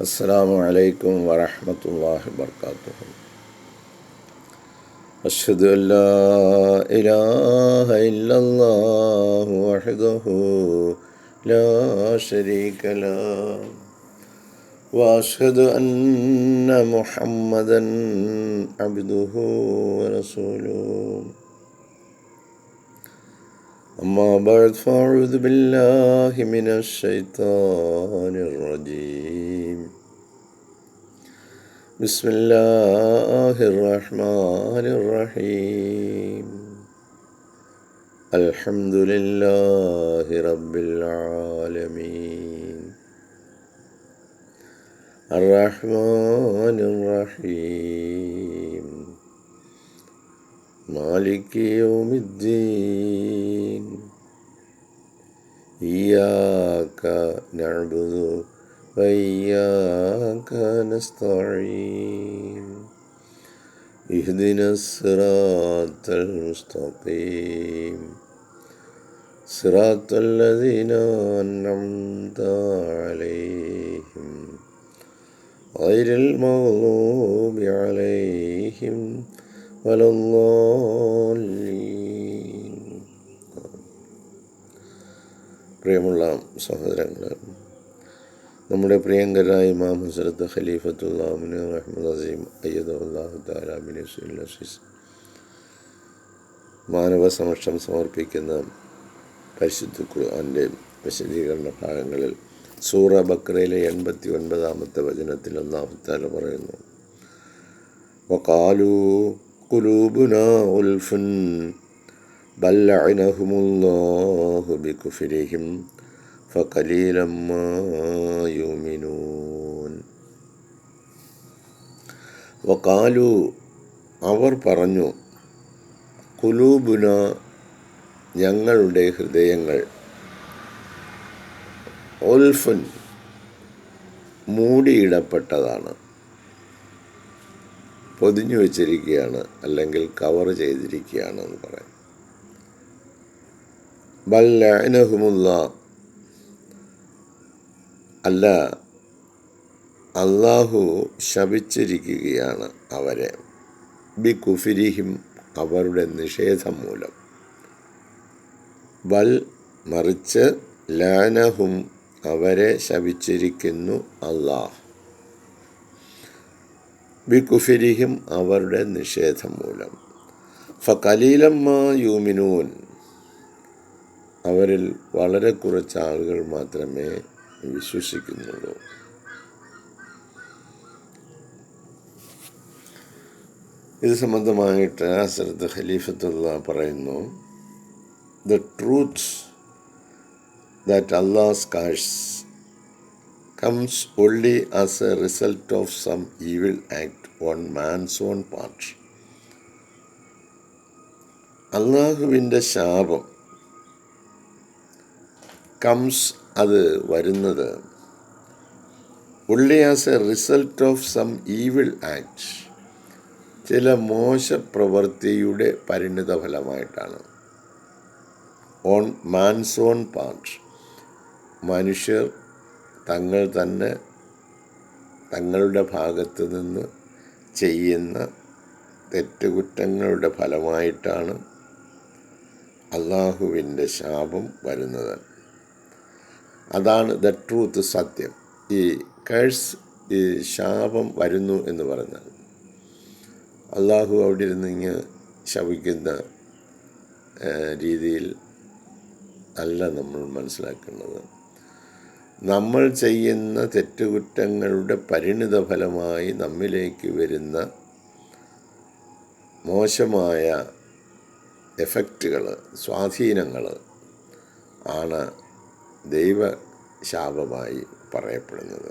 അസ്സലാമു അലൈക്കും വറഹ്മത്തുള്ളാഹി വബറകാതുഹു. അശ്ഹദു അല്ലാ ഇലാഹ ഇല്ലല്ലാഹു വഹ്ദഹു ലാ ശരീക ലഹു വഅശ്ഹദു അന്ന മുഹമ്മദൻ അബ്ദുഹു വറസൂലുഹു. أما بعد فأعوذ بالله من الشيطان الرجيم. بسم الله الرحمن الرحيم. الحمد لله رب العالمين الرحمن الرحيم مالك يوم الدين إياك نعبد وإياك نستعين اهدنا الصراط المستقيم صراط الذين أنعمت عليهم غير المغضوب عليهم ولا الضالين. പ്രിയമുള്ള സഹോദരങ്ങളെ, നമ്മുടെ പ്രിയങ്കരായ ഇമാം ഹസ്രത്ത് ഖലീഫത്തുല്ലാഹ് മുഹമ്മദ് അസീം അയ്യദുല്ലാഹു തആല ബിനസ്രിൽ അസീസ് മാനവ സമക്ഷം സമർപ്പിക്കുന്ന പരിശുദ്ധ ഖുർആന്റെ വിശദീകരണ ഭാഗങ്ങളിൽ സൂറ ബഖറയിലെ 89-ാമത്തെ വചനത്തിൽ അല്ലാഹു തആല പറയുന്നു: വഖാലൂ ഖുലൂബുനാ ഗുൽഫുൻ ബൽ ലഅനഹുമുല്ലാഹു ബികുഫ്രിഹിം ഫഖലീലൻ മാ യുമിനൂൻ. വഖാലു, അവർ പറഞ്ഞു, ഖുലൂബുന, ഞങ്ങളുടെ ഹൃദയങ്ങൾ, ഗുൽഫുൻ, മൂടിയിടപ്പെട്ടതാണ്, പൊതിഞ്ഞു വച്ചിരിക്കുകയാണ്, അല്ലെങ്കിൽ കവർ ചെയ്തിരിക്കുകയാണ് എന്ന് പറയാം. ബൽ ലഅനഹുമുല്ലാഹ്, അല്ല, അല്ലാഹു ശപിച്ചിരിക്കുകയാണ് അവരെ, ബി കുഫിരിഹിം, അവരുടെ നിഷേധം മൂലം. ബൽ, മറിച്ച്, ലഅനഹും, അവരെ ശപിച്ചിരിക്കുന്നു അല്ലാഹ്, ബി കുഫിരിഹിം, അവരുടെ നിഷേധം മൂലം. ഫഖലീലൻ മാ യുമിനൂൻ, അവരിൽ വളരെ കുറച്ച് ആളുകൾ മാത്രമേ വിശ്വസിക്കുന്നുള്ളൂ. ഇത് സംബന്ധമായിട്ട് ഹസ്രത്ത് ഖലീഫത്തുല്ലാഹ് പറയുന്നു: The truth that Allah's curse comes only as a result of some evil act on man's own part. അള്ളാഹുവിൻ്റെ ശാപം കംസ്, അത് വരുന്നത്, only as a result of some evil act, ചില മോശപ്രവൃത്തിയുടെ പരിണിത ഫലമായിട്ടാണ്. ഓൺ മാൻസ് ഓൺ പാർട്ട്, മനുഷ്യർ തങ്ങൾ തന്നെ തങ്ങളുടെ ഭാഗത്ത് നിന്ന് ചെയ്യുന്ന തെറ്റുകുറ്റങ്ങളുടെ ഫലമായിട്ടാണ് അള്ളാഹുവിൻ്റെ ശാപം വരുന്നത്. അതാണ് ദ ട്രൂത്ത്, സത്യം. ഈ കേഴ്സ്, ഈ ശാപം വരുന്നു എന്ന് പറഞ്ഞാൽ അള്ളാഹു അവിടെ ഇരുന്ന് ഇങ്ങനെ ശപിക്കുന്ന രീതിയിൽ അല്ല നമ്മൾ മനസ്സിലാക്കേണ്ടത്. നമ്മൾ ചെയ്യുന്ന തെറ്റുകുറ്റങ്ങളുടെ പരിണിത ഫലമായി നമ്മിലേക്ക് വരുന്ന മോശമായ എഫക്റ്റുകൾ, സ്വാധീനങ്ങൾ ആണ് ദൈവശാപമായി പറയപ്പെടുന്നത്.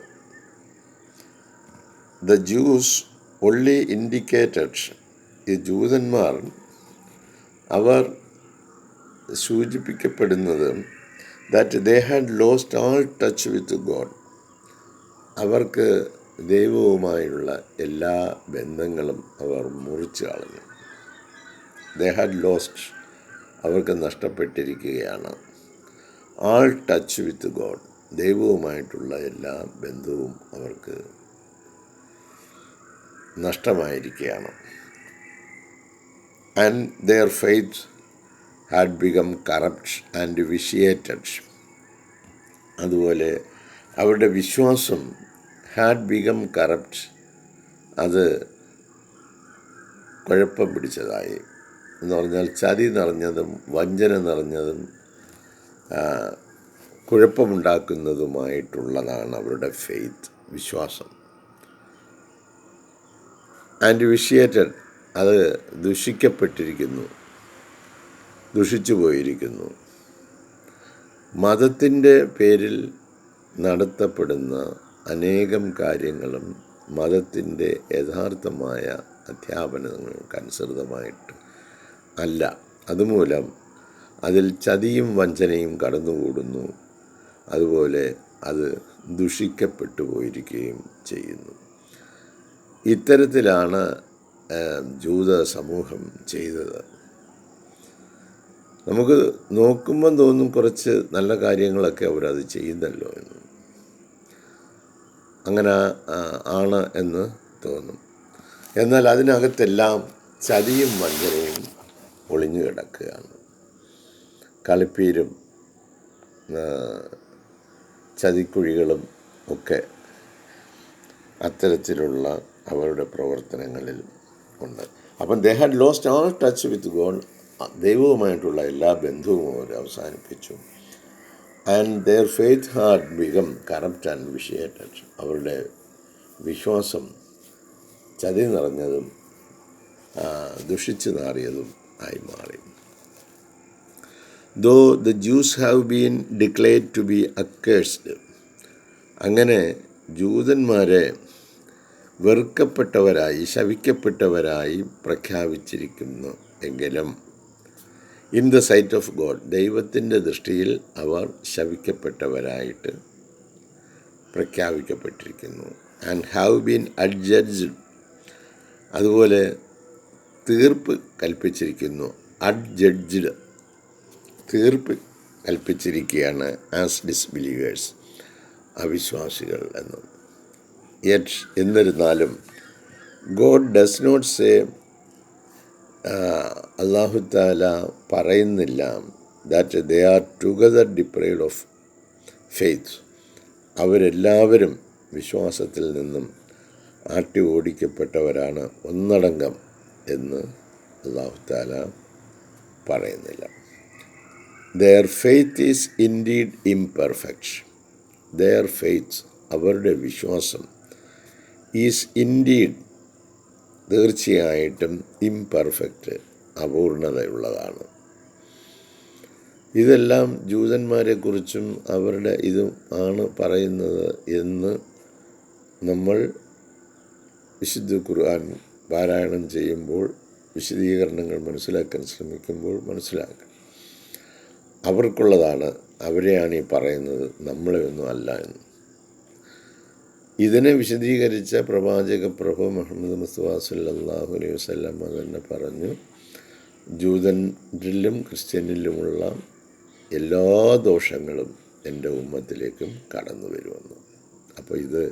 ദ ജൂസ് only indicated, ഈ ജൂതന്മാർ, അവർ സൂചിപ്പിക്കപ്പെടുന്നത് that they had lost all touch with God, അവർക്ക് ദൈവവുമായുള്ള എല്ലാ ബന്ധങ്ങളും അവർ മുറിച്ചു കളഞ്ഞു. they had lost, അവർക്ക് നഷ്ടപ്പെട്ടിരിക്കുകയാണ്. ആൾ ടച്ച് വിത്ത് ഗോഡ്, ദൈവവുമായിട്ടുള്ള എല്ലാ ബന്ധവും അവർക്ക് നഷ്ടമായിരിക്കുകയാണ്. And their faith had become corrupt and vitiated. അതുപോലെ അവരുടെ വിശ്വാസം ഹാഡ് ബിക്കം കറപ്റ്റ്, അത് കുഴപ്പം പിടിച്ചതായി എന്ന് പറഞ്ഞാൽ ചതി നിറഞ്ഞതും വഞ്ചന നിറഞ്ഞതും കുഴപ്പമുണ്ടാക്കുന്നതുമായിട്ടുള്ളതാണ് അവരുടെ ഫെയ്ത്ത്, വിശ്വാസം. ആൻഡ് വിഷിയേറ്റഡ്, അത് ദുഷിക്കപ്പെട്ടിരിക്കുന്നു, ദുഷിച്ചു പോയിരിക്കുന്നു. മതത്തിൻ്റെ പേരിൽ നടത്തപ്പെടുന്ന അനേകം കാര്യങ്ങളും മതത്തിൻ്റെ യഥാർത്ഥമായ അധ്യാപനങ്ങൾക്കനുസൃതമായിട്ട് അല്ല. അതുമൂലം അതിൽ ചതിയും വഞ്ചനയും കടന്നുകൂടുന്നു. അതുപോലെ അത് ദുഷിക്കപ്പെട്ടു പോയിരിക്കുകയും ചെയ്യുന്നു. ഇത്തരത്തിലാണ് ജൂത സമൂഹം ചെയ്തത്. നമുക്ക് നോക്കുമ്പം തോന്നും കുറച്ച് നല്ല കാര്യങ്ങളൊക്കെ അവരത് ചെയ്യുന്നല്ലോ എന്ന്, അങ്ങനെ ആണ് എന്ന് തോന്നും. എന്നാൽ അതിനകത്തെല്ലാം ചതിയും വഞ്ചനയും ഒളിഞ്ഞു കിടക്കുകയാണ്. കളിപ്പീരും ചതിക്കുഴികളും ഒക്കെ അത്തരത്തിലുള്ള അവരുടെ പ്രവർത്തനങ്ങളിൽ ഉണ്ട്. അപ്പം they had lost all touch with God. ദൈവവുമായിട്ടുള്ള എല്ലാ ബന്ധവും അവർ അവസാനിപ്പിച്ചു. And their faith had become corrupt and vitiated. അവരുടെ വിശ്വാസം ചതി നിറഞ്ഞതും ദുഷിച്ചു നാറിയതും ആയി മാറി. Though the Jews have been declared to be accursed. അങ്ങനെ ജൂതന്മാരെ വെറുക്കപ്പെട്ടവരായി, ശപിക്കപ്പെട്ടവരായി പ്രഖ്യാപിച്ചിരിക്കുന്നു എങ്കിലും in the sight of God, ദൈവത്തിൻ്റെ ദൃഷ്ടിയിൽ അവർ ശപിക്കപ്പെട്ടവരായിട്ട് പ്രഖ്യാപിക്കപ്പെട്ടിരിക്കുന്നു. ആൻഡ് ഹാവ് ബീൻ അഡ്ജഡ്ജ്ഡ്, അതുപോലെ തീർപ്പ് കൽപ്പിച്ചിരിക്കുന്നു. അഡ്ജഡ്ജ്ഡ്, തീർപ്പ് കൽപ്പിച്ചിരിക്കുകയാണ്. ആസ് ഡിസ്ബിലീവേഴ്സ്, അവിശ്വാസികൾ എന്നും. യെറ്റ്, എന്നിരുന്നാലും ഗോഡ് ഡസ് നോട്ട് സേ, അല്ലാഹു തആല പറയുന്നില്ല that they are together deprived of faith, അവരെല്ലാവരും വിശ്വാസത്തിൽ നിന്നും ആട്ടി ഓടിക്കപ്പെട്ടവരാണ് ഒന്നടങ്കം എന്ന് അല്ലാഹു തആല പറയുന്നില്ല. Their faith is indeed imperfect. Their faith, അവരുടെ വിശ്വാസം, ഈസ് ഇൻഡീഡ്, തീർച്ചയായിട്ടും, ഇംപെർഫെക്റ്റ്, അപൂർണതയുള്ളതാണ്. ഇതെല്ലാം ജൂതന്മാരെക്കുറിച്ചും അവരുടെ ഇതും ആണ് പറയുന്നത് എന്ന് നമ്മൾ വിശുദ്ധ ഖുർആൻ പാരായണം ചെയ്യുമ്പോൾ, വിശദീകരണങ്ങൾ മനസ്സിലാക്കാൻ ശ്രമിക്കുമ്പോൾ മനസ്സിലാക്കാം. അവർക്കുള്ളതാണ്, അവരെയാണ് ഈ പറയുന്നത്, നമ്മളെ ഒന്നും അല്ല എന്ന്. ഇതിനെ വിശദീകരിച്ച പ്രവാചക പ്രഭു മുഹമ്മദ് മുസ്തഫ സല്ലല്ലാഹു അലൈഹി വസല്ലം തന്നെ പറഞ്ഞു, ജൂതനിലും ക്രിസ്ത്യനിലുമുള്ള എല്ലാ ദോഷങ്ങളും എൻ്റെ ഉമ്മത്തിലേക്കും കടന്നു വരുമെന്ന്. അപ്പോൾ ഇത്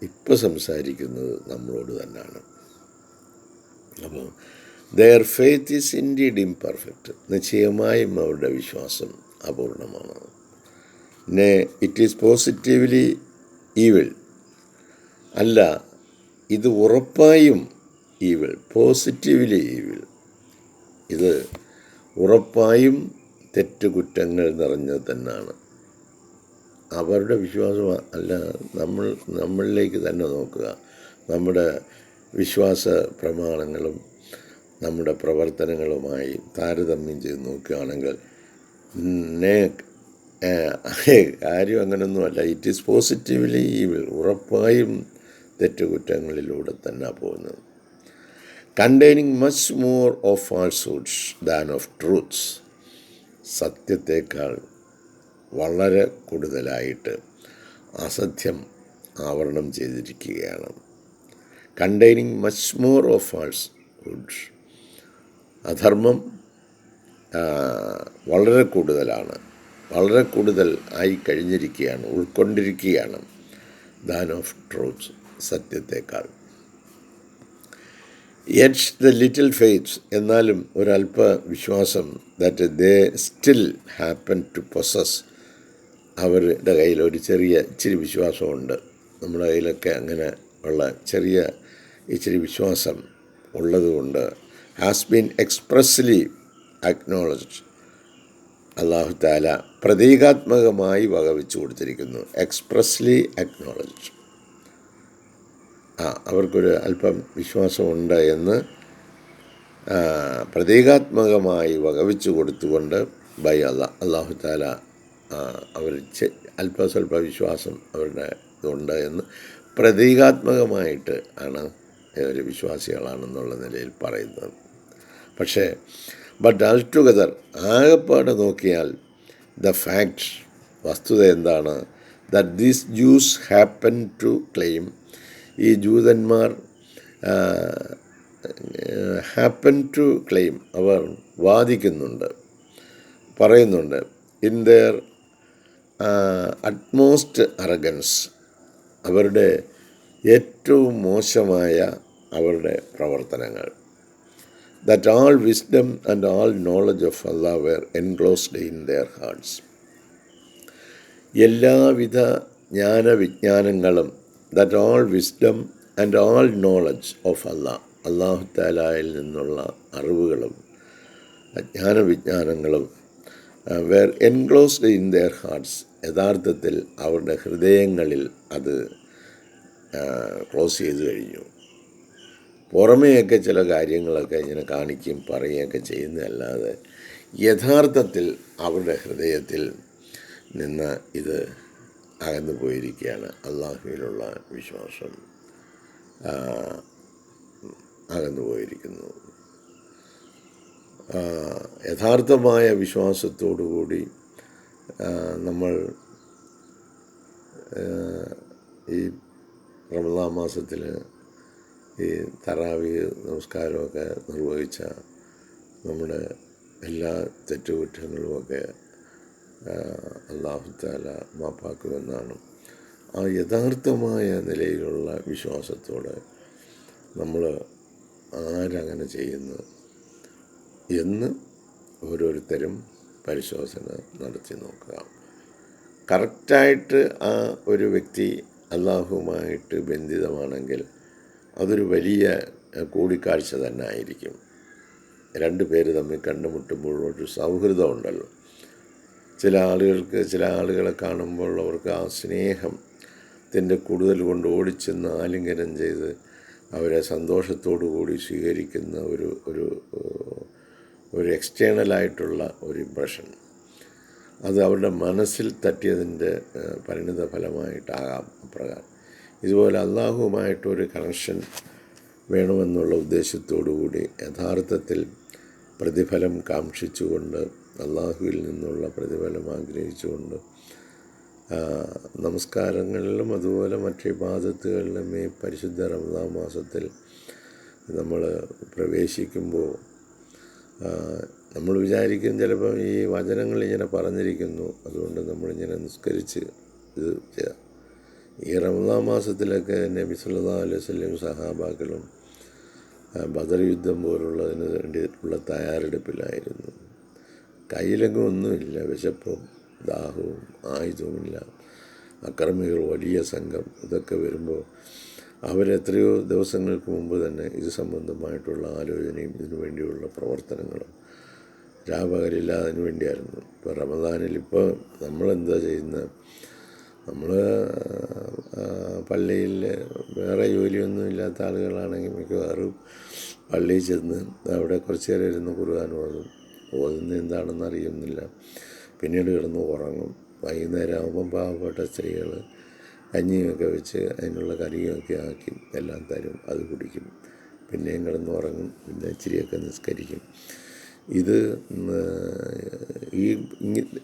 ഇപ്പോൾ സംസാരിക്കുന്നത് നമ്മളോട് തന്നെയാണ്. അപ്പോൾ their faith is indeed imperfect, നിശ്ചയമായും അവരുടെ വിശ്വാസം അപൂർണമാണ്. ഇറ്റ് ഈസ് പോസിറ്റീവ്ലി ഈവിൾ, അല്ല, ഇത് ഉറപ്പായും ഈവിൾ, പോസിറ്റീവ്ലി ഈവിൾ, ഇത് ഉറപ്പായും തെറ്റുകുറ്റങ്ങൾ നിറഞ്ഞത് തന്നെയാണ്. അവരുടെ വിശ്വാസം അല്ല, നമ്മളിലേക്ക് തന്നെ നോക്കുക. നമ്മുടെ വിശ്വാസ പ്രമാണങ്ങളും നമ്മുടെ പ്രവർത്തനങ്ങളുമായി താരതമ്യം ചെയ്ത് നോക്കുകയാണെങ്കിൽ കാര്യം അങ്ങനെയൊന്നുമല്ല. ഇറ്റ് ഈസ് പോസിറ്റീവ്ലി ഈവിൾ, ഉറപ്പായും തെറ്റുകുറ്റങ്ങളിലൂടെ തന്നെ പോകുന്നത്. Containing much more of falsehoods than of truths, സത്യത്തേക്കാൾ വളരെ കൂടുതലായിട്ട് അസത്യം ആവരണം ചെയ്തിരിക്കുകയാണ്. Containing much more of falsehoods, അധർമ്മം വളരെ കൂടുതലാണ്, വളരെ കൂടുതൽ ആയി കഴിഞ്ഞിരിക്കുകയാണ്, ഉൾക്കൊണ്ടിരിക്കുകയാണ് ദാൻ ഓഫ് ട്രൂത്ത്, സത്യത്തേക്കാൾ. യെറ്റ് ദ ലിറ്റിൽ ഫെയ്ത്ത്, എന്നാലും ഒരല്പ വിശ്വാസം, that they still happen to possess, അവരുടെ കയ്യിൽ ഒരു ഇച്ചിരി വിശ്വാസമുണ്ട്. നമ്മുടെ കയ്യിലൊക്കെ അങ്ങനെ ഉള്ള ഇച്ചിരി വിശ്വാസം ഉള്ളതുകൊണ്ട് ഹാസ് ബീൻ എക്സ്പ്രസ്ലി അക്നോളജ്ഡ്, അല്ലാഹു തആല പ്രതീകാത്മകമായി വകവെച്ചു കൊടുത്തിരിക്കുന്നു. എക്സ്പ്രസ്ലി അക്നോളജ്ഡ്, അവർക്കൊരു അല്പം വിശ്വാസമുണ്ട് എന്ന് പ്രതീകാത്മകമായി വകവെച്ചു കൊടുത്തുകൊണ്ട് ബൈ അല്ലാഹു തആല അവർ അല്പസ്വല്പ വിശ്വാസം അവരുടെ ഇതുണ്ട് എന്ന് പ്രതീകാത്മകമായിട്ട് ആണ് ഒരു വിശ്വാസികളാണെന്നുള്ള നിലയിൽ പറയുന്നത്. പക്ഷേ ബട്ട് ആൾ ടുഗദർ, ആകെപ്പാടെ നോക്കിയാൽ ദ ഫാക്ട്, വസ്തുത എന്താണ്? That these Jews happen to claim, ഈ ജൂതന്മാർ ഹാപ്പൻ ടു ക്ലെയിം, അവർ വാദിക്കുന്നുണ്ട്, പറയുന്നുണ്ട്, ഇൻ ദെയർ അറ്റ്മോസ്റ്റ് അറഗൻസ്, അവരുടെ ഏറ്റവും മോശമായ അവരുടെ പ്രവർത്തനങ്ങൾ, that all wisdom and all knowledge of Allah were enclosed in their hearts. എല്ലാവിധ ജ്ഞാനവിജ്ഞാനങ്ങളും, that all wisdom and all knowledge of Allah, അല്ലാഹു തആലയിൽ നിന്നുള്ള അറിവുകളും ജ്ഞാനവിജ്ഞാനങ്ങളും were enclosed in their hearts, യഥാർത്ഥത്തിൽ അവരുടെ ഹൃദയങ്ങളിൽ അത് ക്ലോസ് ചെയ്ത് കഴിഞ്ഞു. പുറമേയൊക്കെ ചില കാര്യങ്ങളൊക്കെ ഇങ്ങനെ കാണിക്കും പറയുകയൊക്കെ ചെയ്യുന്നതല്ലാതെ യഥാർത്ഥത്തിൽ അവരുടെ ഹൃദയത്തിൽ നിന്ന് ഇത് അകന്നു പോയിരിക്കുകയാണ്. അള്ളാഹുവിലുള്ള വിശ്വാസം അകന്നു പോയിരിക്കുന്നു. യഥാർത്ഥമായ വിശ്വാസത്തോടുകൂടി നമ്മൾ ഈ റമളാൻ മാസത്തിൽ ഈ തറാവീഹ് നമസ്കാരമൊക്കെ നിർവഹിച്ച നമ്മുടെ എല്ലാ തെറ്റുകുറ്റങ്ങളുമൊക്കെ അല്ലാഹു തആല മാപ്പാക്കുമെന്നാണ്. ആ യഥാർത്ഥമായ നിലയിലുള്ള വിശ്വാസത്തോടെ നമ്മൾ ആരങ്ങനെ ചെയ്യുന്നു എന്ന് ഓരോരുത്തരും പരിശോധന നടത്തി നോക്കുക. കറക്റ്റായിട്ട് ആ ഒരു വ്യക്തി അല്ലാഹുവുമായിട്ട് ബന്ധിതമാണെങ്കിൽ അതൊരു വലിയ കൂടിക്കാഴ്ച തന്നെ ആയിരിക്കും. രണ്ട് പേര് തമ്മിൽ കണ്ടുമുട്ടുമ്പോൾ ഒരു സൗഹൃദമുണ്ടല്ലോ. ചില ആളുകളെ കാണുമ്പോൾ അവർക്ക് ആ സ്നേഹത്തിൻ്റെ കൂടുതൽ കൊണ്ട് ഓടിച്ചെന്ന് ആലിംഗനം ചെയ്ത് അവരെ സന്തോഷത്തോടു കൂടി സ്വീകരിക്കുന്ന ഒരു എക്സ്റ്റേണലായിട്ടുള്ള ഒരു ഇംപ്രഷൻ, അത് അവരുടെ മനസ്സിൽ തട്ടിയതിൻ്റെ പരിണിത ഫലമായിട്ടാകാം അപ്രകാരം. ഇതുപോലെ അള്ളാഹുവുമായിട്ടൊരു കണക്ഷൻ വേണമെന്നുള്ള ഉദ്ദേശത്തോടുകൂടി യഥാർത്ഥത്തിൽ പ്രതിഫലം കാക്ഷിച്ചുകൊണ്ട്, അള്ളാഹുവിൽ നിന്നുള്ള പ്രതിഫലം ആഗ്രഹിച്ചുകൊണ്ട് നമസ്കാരങ്ങളിലും അതുപോലെ മറ്റ് ഇബാദത്തുകളിലും ഈ പരിശുദ്ധ റമളാൻ മാസത്തിൽ നമ്മൾ പ്രവേശിക്കുമ്പോൾ നമ്മൾ വിചാരിക്കും ചിലപ്പം ഈ വചനങ്ങൾ ഇങ്ങനെ പറഞ്ഞിരിക്കുന്നു, അതുകൊണ്ട് നമ്മളിങ്ങനെ നിസ്കരിച്ച് ഇത് ചെയ്യാം. ഈ റമളാൻ മാസത്തിലൊക്കെ നബി സല്ലല്ലാഹു അലൈഹി വസല്ലം സഹാബാക്കളും ബദർ യുദ്ധം പോലുള്ളതിന് വേണ്ടിയിട്ടുള്ള തയ്യാറെടുപ്പിലായിരുന്നു. കയ്യിലെങ്ങും ഒന്നുമില്ല, വിശപ്പും ദാഹവും ആയുധവുമില്ല, അക്രമികൾ വലിയ സംഘം. ഇതൊക്കെ വരുമ്പോൾ അവരെത്രയോ ദിവസങ്ങൾക്ക് മുമ്പ് തന്നെ ഇത് സംബന്ധമായിട്ടുള്ള ആലോചനയും ഇതിനു വേണ്ടിയുള്ള പ്രവർത്തനങ്ങളും രാപകലില്ലാതെ അതിനു വേണ്ടിയായിരുന്നു. ഇപ്പോൾ റമദാനിൽ ഇപ്പോൾ നമ്മളെന്താ ചെയ്യുന്നത്? നമ്മൾ പള്ളിയിൽ വേറെ ജോലിയൊന്നും ഇല്ലാത്ത ആളുകളാണെങ്കിൽ മിക്കവാറും പള്ളിയിൽ ചെന്ന് അവിടെ കുറച്ച് നേരം ഇരുന്ന് ഖുർആൻ ഓതുന്ന എന്താണെന്ന് അറിയുന്നില്ല, പിന്നീട് കിടന്ന് ഉറങ്ങും. വൈകുന്നേരം ആകുമ്പം പാവപ്പെട്ട സ്ത്രീകൾ കഞ്ഞിയൊക്കെ വെച്ച് അതിനുള്ള കറിയൊക്കെ ആക്കി എല്ലാം തരും, അത് കുടിക്കും, പിന്നെയും കിടന്ന് ഉറങ്ങും, പിന്നെ ഇച്ചിരിയൊക്കെ നിസ്കരിക്കും.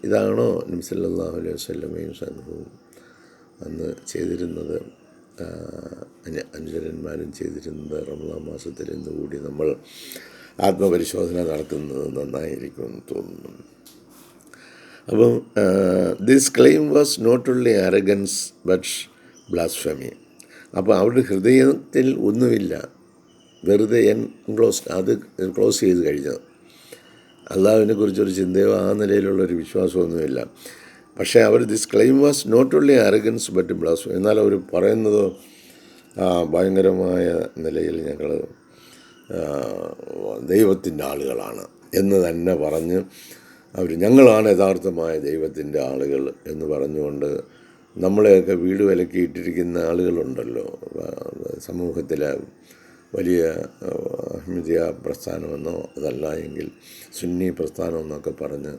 ഇതാണോ നബി സല്ലല്ലാഹു അലൈഹി വസല്ലമയും സംഘവും അന്ന് ചെയ്തിരുന്നത്, അനുചരന്മാരും ചെയ്തിരുന്നത്? റമളാൻ മാസത്തിൽ ഇന്നുകൂടി നമ്മൾ ആത്മപരിശോധന നടത്തുന്നത് നന്നായിരിക്കുമെന്ന് തോന്നുന്നു. അപ്പം this claim was not only arrogance but blasphemy. അപ്പോൾ അവരുടെ ഹൃദയത്തിൽ ഒന്നുമില്ല, വെറുതെ അത് ക്ലോസ് ചെയ്ത് കഴിഞ്ഞത്. അള്ളാഹുവിനെ കുറിച്ചൊരു ചിന്തയോ ആ നിലയിലുള്ളൊരു വിശ്വാസമൊന്നുമില്ല. പക്ഷേ അവർ this claim was not only arrogance but blasphemy. എന്നാൽ അവർ പറയുന്നതോ ഭയങ്കരമായ നിലയിൽ ഞങ്ങൾ ദൈവത്തിൻ്റെ ആളുകളാണ് എന്ന് തന്നെ പറഞ്ഞ് ഞങ്ങളാണ് യഥാർത്ഥമായ ദൈവത്തിൻ്റെ ആളുകൾ എന്ന് പറഞ്ഞുകൊണ്ട് നമ്മളെയൊക്കെ വീട് വിലക്കി ഇട്ടിരിക്കുന്ന ആളുകളുണ്ടല്ലോ സമൂഹത്തിലെ. വലിയ അഹ്മദിയ പ്രസ്ഥാനമെന്നോ അതല്ല എങ്കിൽ സുന്നി പ്രസ്ഥാനമെന്നൊക്കെ പറഞ്ഞ്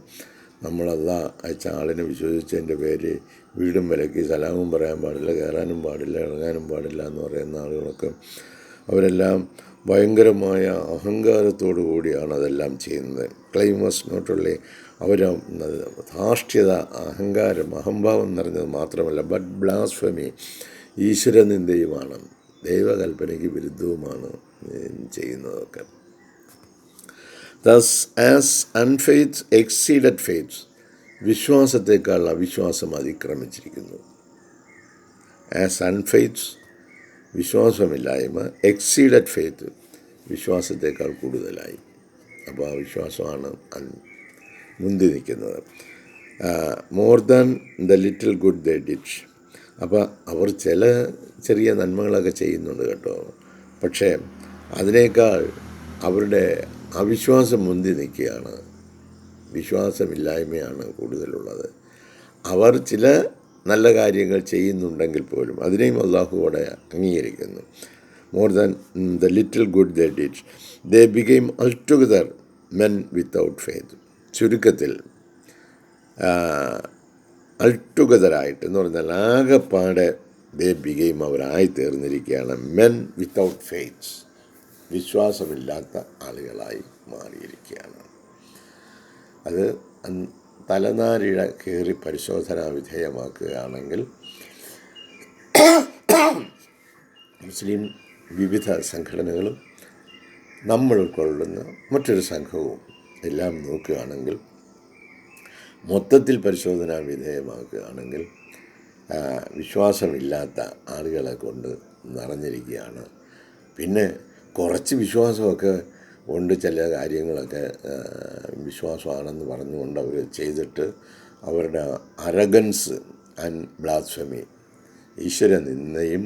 അയച്ച ആളിനെ വിശ്വസിച്ചതിൻ്റെ പേര് വീടും വിലക്കി സലാമും പറയാൻ പാടില്ല, കയറാനും പാടില്ല, ഇറങ്ങാനും പാടില്ല എന്ന് പറയുന്ന ആളുകളൊക്കെ അവരെല്ലാം ഭയങ്കരമായ അഹങ്കാരത്തോടു കൂടിയാണ് അതെല്ലാം ചെയ്യുന്നത്. ക്ലെയിം വാസ് നോട്ട് ഓൺലി ധാർഷ്ട്യത, അഹങ്കാരം, അഹംഭാവം നിറഞ്ഞത് മാത്രമല്ല ബട്ട് ബ്ലാസ്ഫമി, ഈശ്വരനിന്ദയുമാണ്, ദൈവകൽപ്പനയ്ക്ക് വിരുദ്ധവുമാണ് ചെയ്യുന്നതൊക്കെ. ദസ് ആസ് അൺഫെയ്ത്ത് എക്സീഡഡ് ഫെയ്ത്ത്, വിശ്വാസത്തേക്കാൾ അവിശ്വാസം അതിക്രമിച്ചിരിക്കുന്നു. ആസ് അൺഫെയ്ത്ത് വിശ്വാസമില്ലായ്മ, എക്സീഡഡ് ഫെയ്ത്ത് വിശ്വാസത്തേക്കാൾ കൂടുതലായി. അപ്പോൾ ആ വിശ്വാസമാണ് മുന്തി നിൽക്കുന്നത്. More than the little good they did. അപ്പോൾ അവർ ചെറിയ നന്മകളൊക്കെ ചെയ്യുന്നുണ്ട് കേട്ടോ, പക്ഷേ അതിനേക്കാൾ അവരുടെ അവിശ്വാസം മുന്തി നിൽക്കുകയാണ്, വിശ്വാസമില്ലായ്മയാണ് കൂടുതലുള്ളത്. അവർ ചില നല്ല കാര്യങ്ങൾ ചെയ്യുന്നുണ്ടെങ്കിൽ പോലും അതിനെയും അള്ളാഹുവോടെ അംഗീകരിക്കുന്നു. More than the little good they did they became altogether men without faith. ചുരുക്കത്തിൽ altogether-ആയിട്ട് എന്ന് പറഞ്ഞാൽ ആകെപ്പാടെ ദേ ബിക്കെയിം അവരായി തീർന്നിരിക്കുകയാണ് മെൻ വിത്തൗട്ട് ഫെയ്ത്ത്, വിശ്വാസമില്ലാത്ത ആളുകളായി മാറിയിരിക്കുകയാണ്. അത് തലനാരിഴ കയറി പരിശോധനാ വിധേയമാക്കുകയാണെങ്കിൽ മുസ്ലിം വിവിധ സംഘടനകളും നമ്മൾ ഉൾക്കൊള്ളുന്ന മറ്റൊരു സംഘവും എല്ലാം നോക്കുകയാണെങ്കിൽ, മൊത്തത്തിൽ പരിശോധനാ വിധേയമാക്കുകയാണെങ്കിൽ വിശ്വാസമില്ലാത്ത ആളുകളെ കൊണ്ട് നിറഞ്ഞിരിക്കുകയാണ്. പിന്നെ കുറച്ച് വിശ്വാസമൊക്കെ ഉണ്ട്, ചില കാര്യങ്ങളൊക്കെ വിശ്വാസമാണെന്ന് പറഞ്ഞുകൊണ്ട് അവർ ചെയ്തിട്ട് അവരുടെ അരഗൻസ് ആൻഡ് ബ്ലാസ്ഫമി, ഈശ്വര നിന്ദയും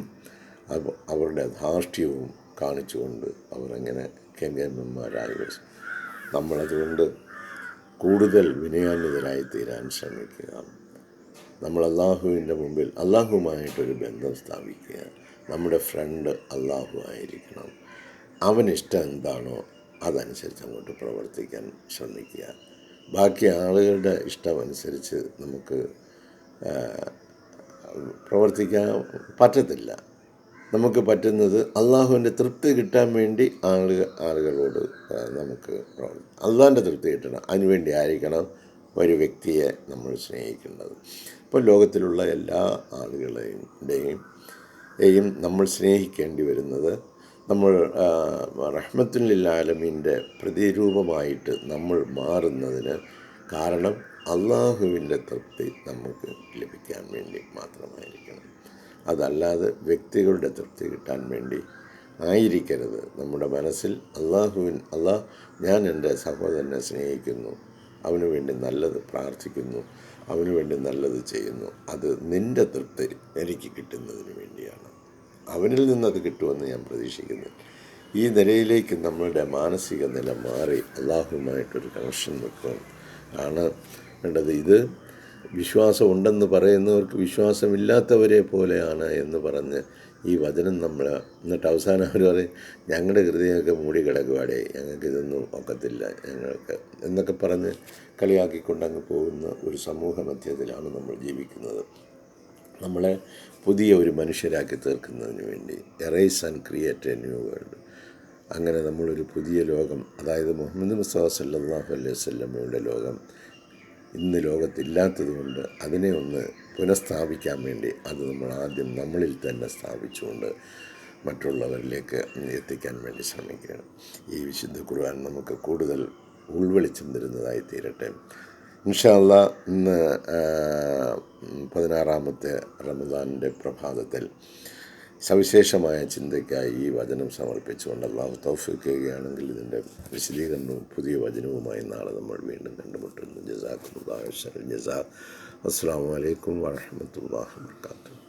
അവരുടെ ധാർഷ്ട്യവും കാണിച്ചുകൊണ്ട് അവരങ്ങനെ കേന്ദ്രന്മാരായി വരും. നമ്മളതുകൊണ്ട് കൂടുതൽ വിനയാന്വിതരായി തീരാൻ ശ്രമിക്കുക. നമ്മൾ അള്ളാഹുവിൻ്റെ മുമ്പിൽ അള്ളാഹുവുമായിട്ടൊരു ബന്ധം സ്ഥാപിക്കുക. നമ്മുടെ ഫ്രണ്ട് അള്ളാഹു ആയിരിക്കണം. അവനിഷ്ടം എന്താണോ അതനുസരിച്ച് അങ്ങോട്ട് പ്രവർത്തിക്കാൻ ശ്രമിക്കുക. ബാക്കി ആളുകളുടെ ഇഷ്ടമനുസരിച്ച് നമുക്ക് പ്രവർത്തിക്കാൻ പറ്റത്തില്ല. നമുക്ക് പറ്റുന്നത് അള്ളാഹുവിൻ്റെ തൃപ്തി കിട്ടാൻ വേണ്ടി ആളുകളോട് നമുക്ക് അള്ളാഹിൻ്റെ തൃപ്തി കിട്ടണം. അതിനുവേണ്ടി ആയിരിക്കണം ഒരു വ്യക്തിയെ നമ്മൾ സ്നേഹിക്കേണ്ടത്. ഇപ്പോൾ ലോകത്തിലുള്ള എല്ലാ ആളുകളെയും നമ്മൾ സ്നേഹിക്കേണ്ടി വരുന്നത്, നമ്മൾ റഹ്മത്തുൽ ലിൽ ആലമീൻ്റെ പ്രതിരൂപമായിട്ട് നമ്മൾ മാറുന്നതിന് കാരണം അള്ളാഹുവിൻ്റെ തൃപ്തി നമുക്ക് ലഭിക്കാൻ വേണ്ടി മാത്രമായിരിക്കണം. അതല്ലാതെ വ്യക്തികളുടെ തൃപ്തി കിട്ടാൻ വേണ്ടി ആയിരിക്കരുത്. നമ്മുടെ മനസ്സിൽ ഞാൻ എൻ്റെ സഹോദരനെ സ്നേഹിക്കുന്നു, അവന് വേണ്ടി നല്ലത് പ്രാർത്ഥിക്കുന്നു, അവന് വേണ്ടി നല്ലത് ചെയ്യുന്നു, അത് നിൻ്റെ തൃപ്തി എനിക്ക് കിട്ടുന്നതിന് വേണ്ടിയാണ്. അവനിൽ നിന്നത് കിട്ടുമെന്ന് ഞാൻ പ്രതീക്ഷിക്കുന്നു. ഈ നിലയിലേക്ക് നമ്മളുടെ മാനസിക നില മാറി അള്ളാഹുവുമായിട്ടൊരു കണക്ഷൻ വെക്കുക ആണ് വേണ്ടത്. ഇത് വിശ്വാസം ഉണ്ടെന്ന് പറയുന്നവർക്ക് വിശ്വാസമില്ലാത്തവരെ പോലെയാണ് എന്ന് പറഞ്ഞ് ഈ വചനം നമ്മൾ എന്നിട്ട് അവസാനം അവർ പറയും ഞങ്ങളുടെ ഹൃദയമൊക്കെ മൂടി കിടക്കുവാടേ, ഞങ്ങൾക്കിതൊന്നും ഒക്കത്തില്ല ഞങ്ങൾക്ക് എന്നൊക്കെ പറഞ്ഞ് കളിയാക്കിക്കൊണ്ടങ്ങ് പോകുന്ന ഒരു സമൂഹ മധ്യത്തിലാണ് നമ്മൾ ജീവിക്കുന്നത്. നമ്മളെ പുതിയ ഒരു മനുഷ്യരാക്കി തീർക്കുന്നതിന് വേണ്ടി errors and create A new world, അങ്ങനെ നമ്മളൊരു പുതിയ ലോകം, അതായത് മുഹമ്മദ് മുസ്തഫ സല്ലല്ലാഹു അലൈഹി വസല്ലമയുടെ ലോകം ഇന്ന് ലോകത്തില്ലാത്തതുകൊണ്ട് അതിനെ ഒന്ന് പുനഃസ്ഥാപിക്കാൻ വേണ്ടി അത് നമ്മൾ ആദ്യം നമ്മളിൽ തന്നെ സ്ഥാപിച്ചുകൊണ്ട് മറ്റുള്ളവരിലേക്ക് എത്തിക്കാൻ വേണ്ടി ശ്രമിക്കുകയാണ്. ഈ വിശുദ്ധ ഖുർആൻ നമുക്ക് കൂടുതൽ ഉൾവെളിച്ചം തരുന്നതായി തീരട്ടെ. ഇൻഷാ അല്ലാ ഇന്ന് 16-ാമത്തെ റമദാനിൻ്റെ പ്രഭാതത്തിൽ സവിശേഷമായ ചിന്തയ്ക്കായി ഈ വചനം സമർപ്പിച്ചുകൊണ്ട് അല്ലാഹു തൗഫീഖ് ചെയ്യുകയാണെങ്കിൽ ഇതിൻ്റെ വിശദീകരണവും പുതിയ വചനവുമായി നാളെ നമ്മൾ വീണ്ടും കണ്ടുമുട്ടുന്നു. ജസാക്കുമുല്ലാഹു ഖൈറൽ ജസാ. അസ്സലാമു അലൈക്കും വറഹ്മത്തുള്ളാഹി വബറകാതുഹു.